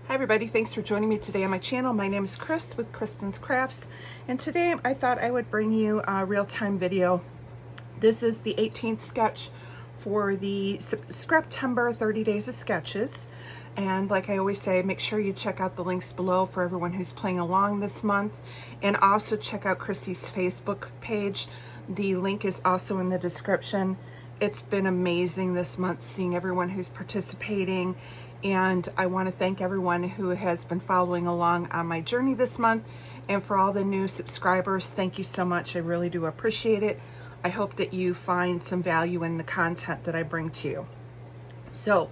Hi everybody, thanks for joining me today on my channel. My name is Chris with Kristen's Crafts, and today I thought I would bring you a real-time video. This is the 18th sketch for the Scraptember 30 Days of Sketches, and like I always say, make sure you check out the links below for everyone who's playing along this month, and also check out Chrissy's Facebook page. The link is also in the description. It's been amazing this month seeing everyone who's participating, and I want to thank everyone who has been following along on my journey this month, and for all the new subscribers, thank you so much. I really do appreciate it. I hope that you find some value in the content that I bring to you. So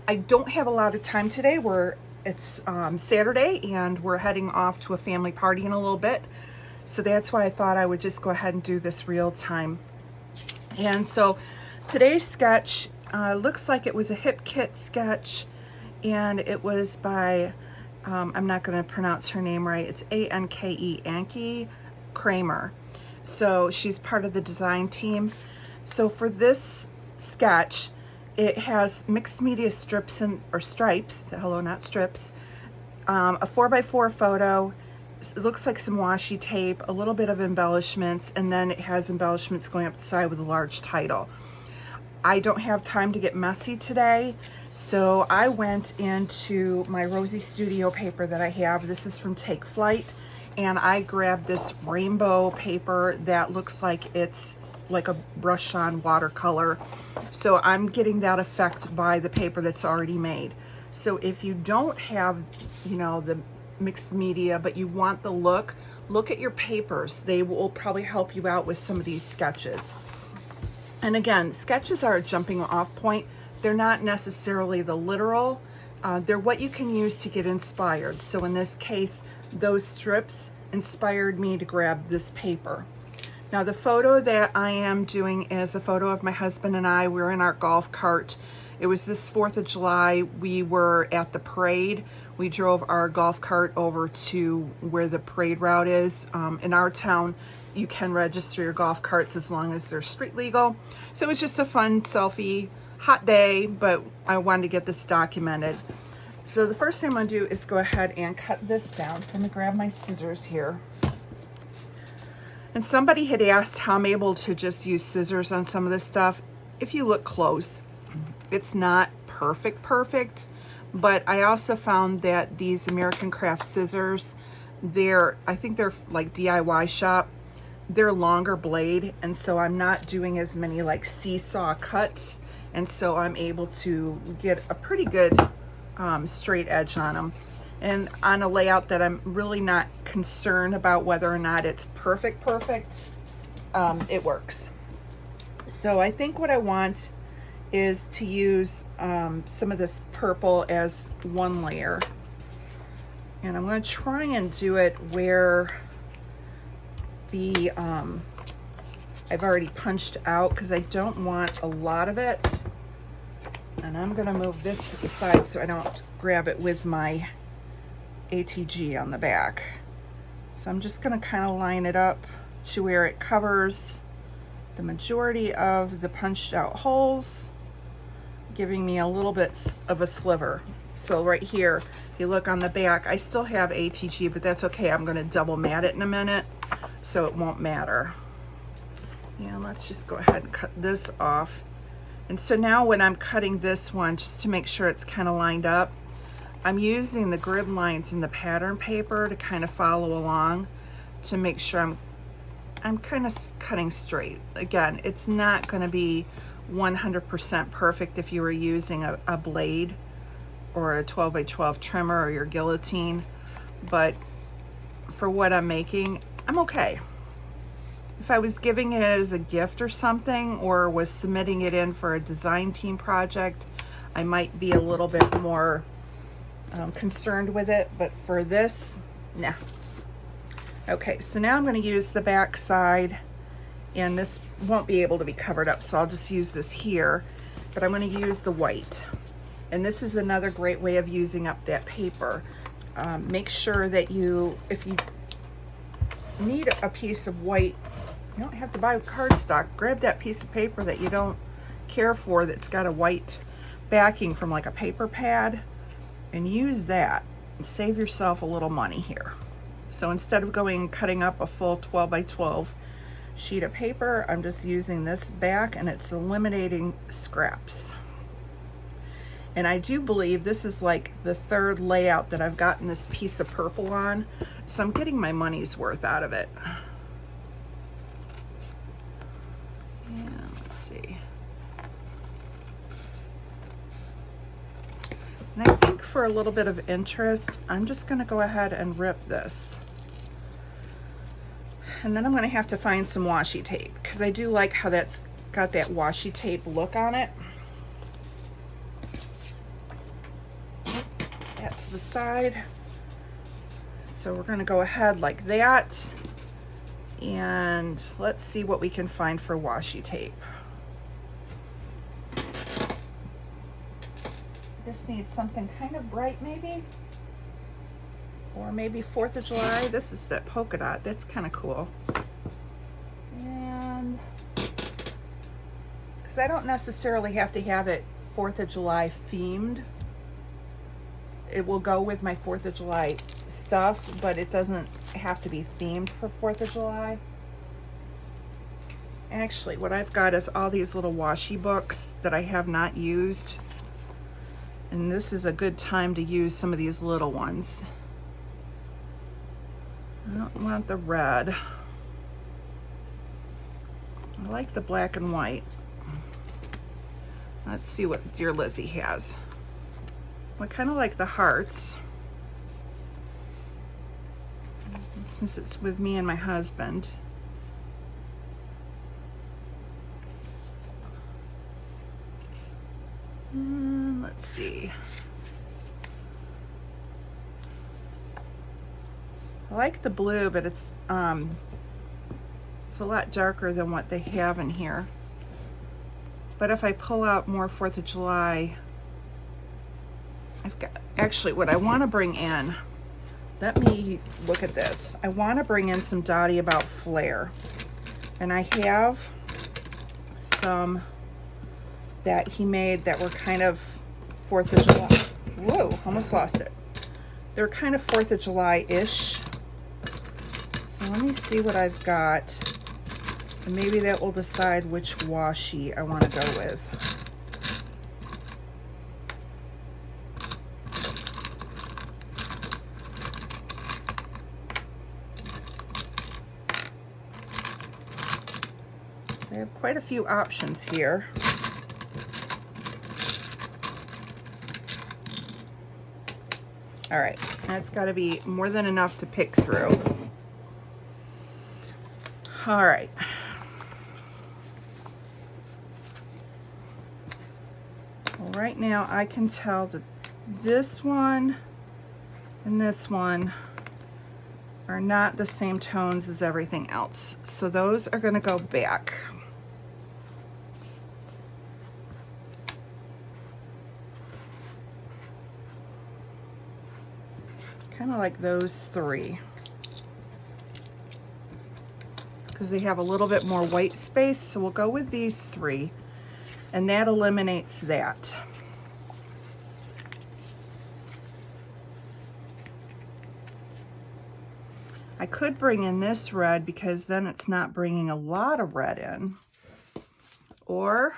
I don't have a lot of time today. It's Saturday and we're heading off to a family party in a little bit, so that's why I thought I would just go ahead and do this real time. And so today's sketch looks like it was a hip kit sketch, and it was by, I'm not going to pronounce her name right, it's A-N-K-E, Anke Kramer. So she's part of the design team. So for this sketch, it has mixed media strips or stripes, hello, not strips, a 4x4 photo, it looks like some washi tape, a little bit of embellishments, and then it has embellishments going up the side with a large title. I don't have time to get messy today, so I went into my Rosy Studio paper that I have. This is from Take Flight, and I grabbed this rainbow paper that looks like it's like a brush-on watercolor. So I'm getting that effect by the paper that's already made. So if you don't have, you know, the mixed media, but you want the look at your papers. They will probably help you out with some of these sketches. And again, sketches are a jumping off point. They're not necessarily the literal. They're what you can use to get inspired. So in this case, those strips inspired me to grab this paper. Now the photo that I am doing is a photo of my husband and I. We're in our golf cart. It was this 4th of July. We were at the parade. We drove our golf cart over to where the parade route is. In our town, you can register your golf carts as long as they're street legal. So it was just a fun selfie, hot day, but I wanted to get this documented. So the first thing I'm gonna do is go ahead and cut this down. So I'm gonna grab my scissors here. And somebody had asked how I'm able to just use scissors on some of this stuff. If you look close, it's not perfect, but I also found that these American Craft scissors, I think they're like DIY shop, they're longer blade, and so I'm not doing as many like seesaw cuts, and so I'm able to get a pretty good straight edge on them, and on a layout that I'm really not concerned about whether or not it's perfect, it works. So I think what I want is to use some of this purple as one layer, and I'm going to try and do it where the I've already punched out, because I don't want a lot of it, and I'm going to move this to the side so I don't grab it with my ATG on the back. So I'm just going to kind of line it up to where it covers the majority of the punched out holes, giving me a little bit of a sliver. So right here, if you look on the back, I still have ATG, but that's okay. I'm going to double mat it in a minute, so it won't matter. And let's just go ahead and cut this off. And so now when I'm cutting this one, just to make sure it's kind of lined up, I'm using the grid lines in the pattern paper to kind of follow along to make sure I'm kind of cutting straight. Again, it's not going to be 100% perfect if you were using a blade or a 12x12 trimmer or your guillotine, but for what I'm making, I'm okay. If I was giving it as a gift or something, or was submitting it in for a design team project, I might be a little bit more concerned with it, but for this, nah. Okay, so now I'm going to use the back side, and this won't be able to be covered up, so I'll just use this here, but I'm going to use the white. And this is another great way of using up that paper. Make sure that if you need a piece of white, you don't have to buy cardstock. Grab that piece of paper that you don't care for that's got a white backing from like a paper pad, and use that. save yourself a little money here. So instead of going and cutting up a full 12 by 12 sheet of paper, I'm just using this back, and it's eliminating scraps. And I do believe this is like the third layout that I've gotten this piece of purple on, so I'm getting my money's worth out of it. And let's see. And I think for a little bit of interest, I'm just gonna go ahead and rip this. And then I'm gonna have to find some washi tape, because I do like how that's got that washi tape look on it. That to the side. So we're gonna go ahead like that. And let's see what we can find for washi tape. This needs something kind of bright maybe. Or maybe 4th of July. This is that polka dot. That's kind of cool. And because I don't necessarily have to have it 4th of July themed. It will go with my 4th of July stuff, but it doesn't have to be themed for 4th of July. Actually, what I've got is all these little washi books that I have not used. And this is a good time to use some of these little ones. I don't want the red. I like the black and white. Let's see what Dear Lizzie has. I kind of like the hearts, since it's with me and my husband. Let's see. I like the blue, but it's a lot darker than what they have in here. But if I pull out more 4th of July, I've got, actually what I want to bring in, let me look at this. I want to bring in some Dottie About Flair. And I have some that he made that were kind of 4th of July. Whoa, almost lost it. They're kind of 4th of July-ish. So let me see what I've got. And maybe that will decide which washi I want to go with. I have quite a few options here. All right, that's got to be more than enough to pick through. All right. Well, right now I can tell that this one and this one are not the same tones as everything else. So those are going to go back. Kind of like those three, because they have a little bit more white space. So we'll go with these three, and that eliminates that. I could bring in this red, because then it's not bringing a lot of red in. Or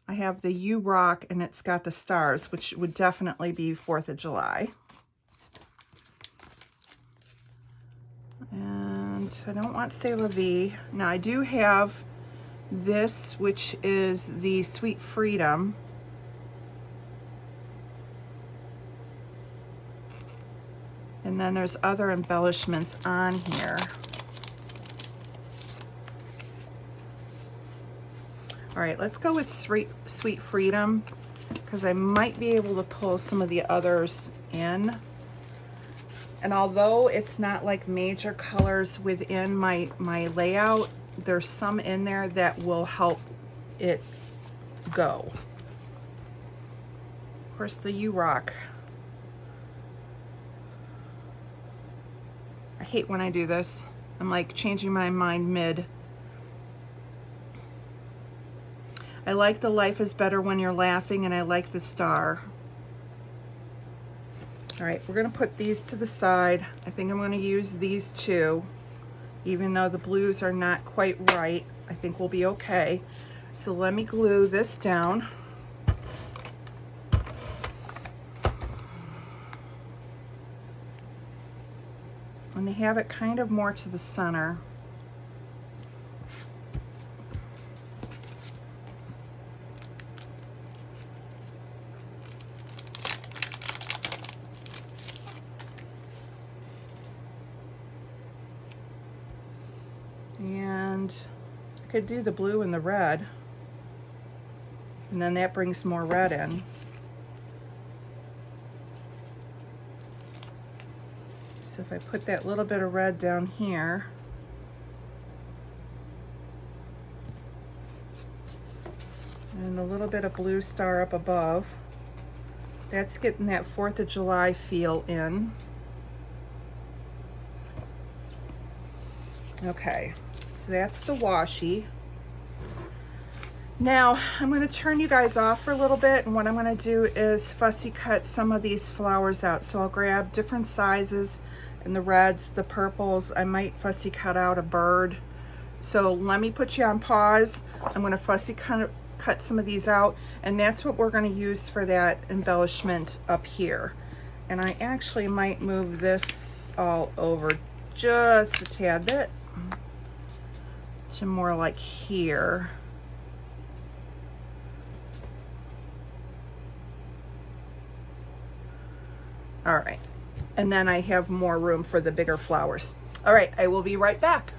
I have the U Rock, and it's got the stars, which would definitely be 4th of July. And I don't want C'est La Vie. Now I do have this, which is the Sweet Freedom. And then there's other embellishments on here. All right, let's go with Sweet Freedom, because I might be able to pull some of the others in. And although it's not like major colors within my layout, there's some in there that will help it go. Of course, the U Rock. I hate when I do this. I'm like changing my mind mid. I like the Life is Better When You're Laughing, and I like the star. All right, we're gonna put these to the side. I think I'm gonna use these two. Even though the blues are not quite right, I think we'll be okay. So let me glue this down. And they have it kind of more to the center. And I could do the blue and the red, and then that brings more red in. So if I put that little bit of red down here, and a little bit of blue star up above, that's getting that 4th of July feel in. Okay, so that's the washi. Now I'm going to turn you guys off for a little bit, and what I'm going to do is fussy cut some of these flowers out. So I'll grab different sizes, and the reds, the purples. I might fussy cut out a bird. So let me put you on pause. I'm going to fussy cut some of these out, and that's what we're going to use for that embellishment up here. And I actually might move this all over just a tad bit to more like here. All right, and then I have more room for the bigger flowers. All right, I will be right back.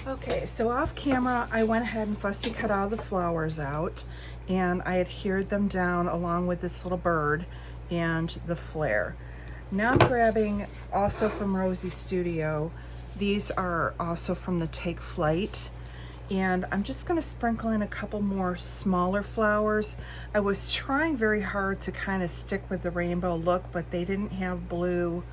Okay, so off camera, I went ahead and fussy cut all the flowers out, and I adhered them down along with this little bird and the flare. Now I'm grabbing also from Rosie Studio. These are also from the Take Flight, and I'm just going to sprinkle in a couple more smaller flowers. I was trying very hard to kind of stick with the rainbow look, but they didn't have blue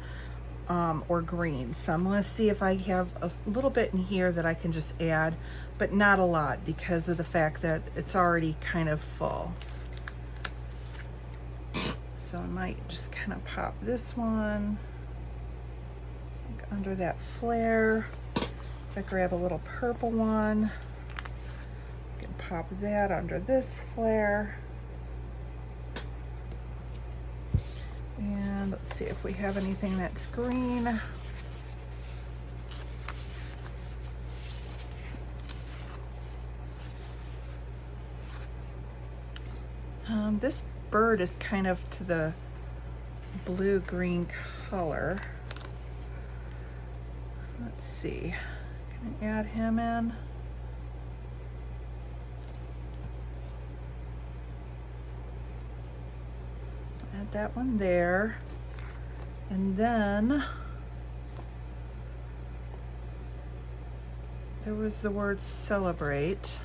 or green. So I'm going to see if I have a little bit in here that I can just add, but not a lot because of the fact that it's already kind of full. So I might just kind of pop this one under that flare. If I grab a little purple one, I can pop that under this flare. And let's see if we have anything that's green. This bird is kind of to the blue-green color. Let's see, can I add him in? Add that one there. And then there was the word celebrate.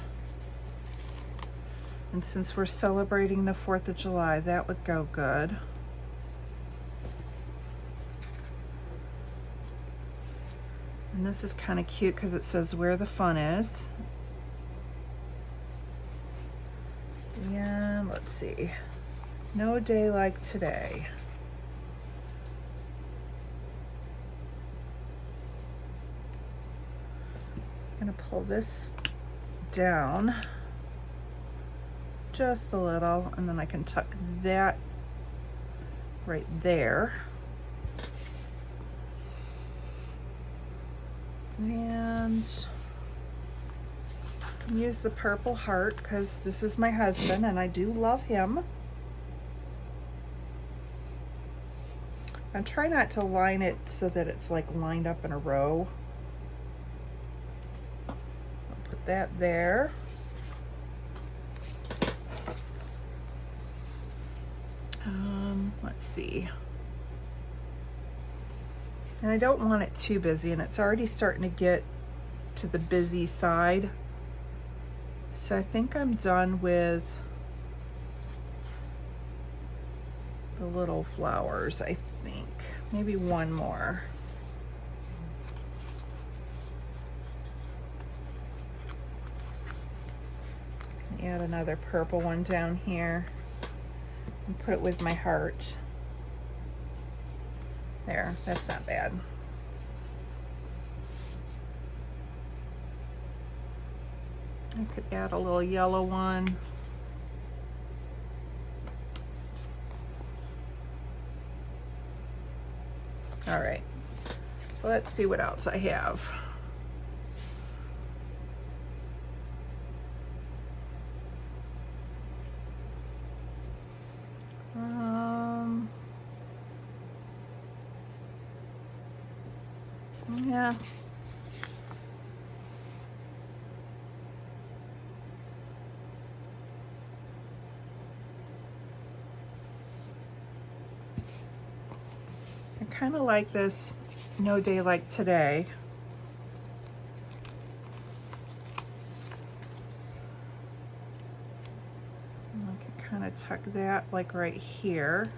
And since we're celebrating the 4th of July, that would go good. And this is kind of cute because it says where the fun is. And let's see, no day like today. I'm gonna pull this down just a little, and then I can tuck that right there. And use the purple heart because this is my husband and I do love him. I'm trying not to line it so that it's like lined up in a row. I'll put that there. Let's see. And I don't want it too busy, and it's already starting to get to the busy side. So I think I'm done with the little flowers, I think. Maybe one more. Add another purple one down here and put it with my heart. There, that's not bad. I could add a little yellow one. All right, so let's see what else I have. Yeah. I kind of like this No Day Like Today. And I can kind of tuck that like right here.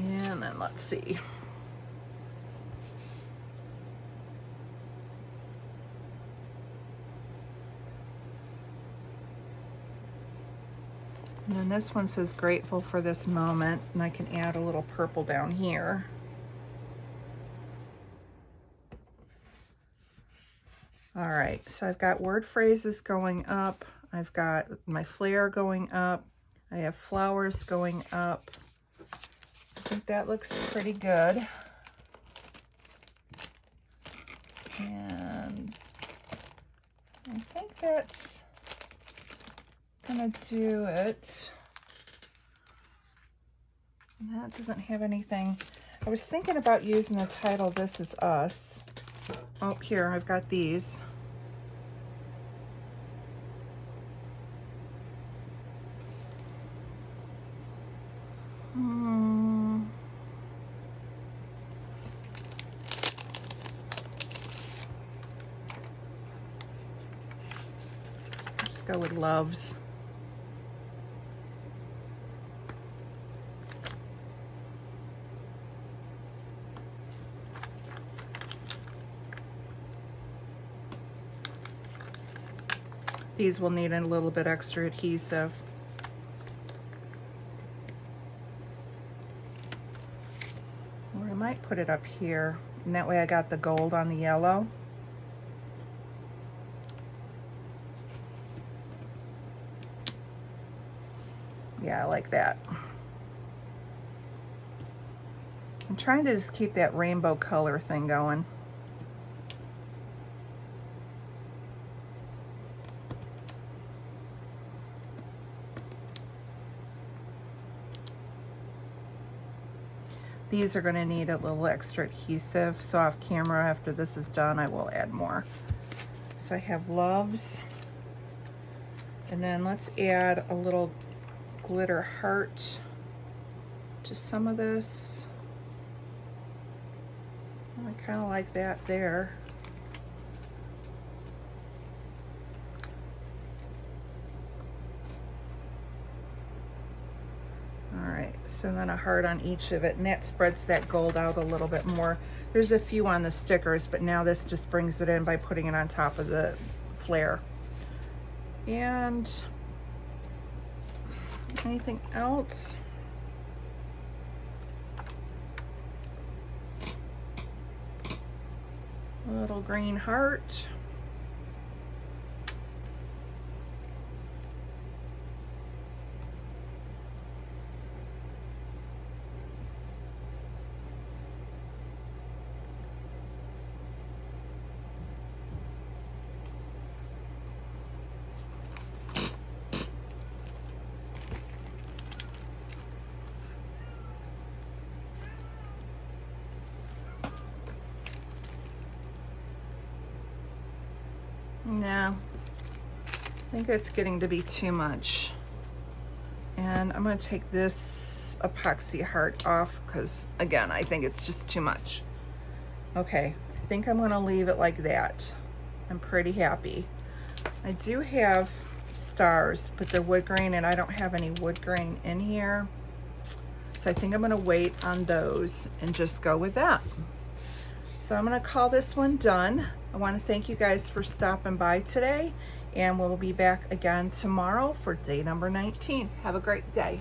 And then let's see. And then this one says grateful for this moment, and I can add a little purple down here. All right, so I've got word phrases going up. I've got my flare going up. I have flowers going up. I think that looks pretty good. And I think that's gonna do it. And that doesn't have anything. I was thinking about using the title, This Is Us. Oh, here, I've got these. Let's go with loves. These will need a little bit extra adhesive. Or I might put it up here, and that way I got the gold on the yellow. Yeah, I like that. I'm trying to just keep that rainbow color thing going. These are going to need a little extra adhesive, so off camera after this is done I will add more. So I have loves, and then let's add a little glitter heart to some of this. I kind of like that there. So then a heart on each of it, and that spreads that gold out a little bit more. There's a few on the stickers, but now this just brings it in by putting it on top of the flare. And anything else? A little green heart. No, I think it's getting to be too much. And I'm going to take this epoxy heart off because, again, I think it's just too much. Okay, I think I'm going to leave it like that. I'm pretty happy. I do have stars, but they're wood grain, and I don't have any wood grain in here. So I think I'm going to wait on those and just go with that. So I'm going to call this one done. I want to thank you guys for stopping by today, and we'll be back again tomorrow for day number 19. Have a great day.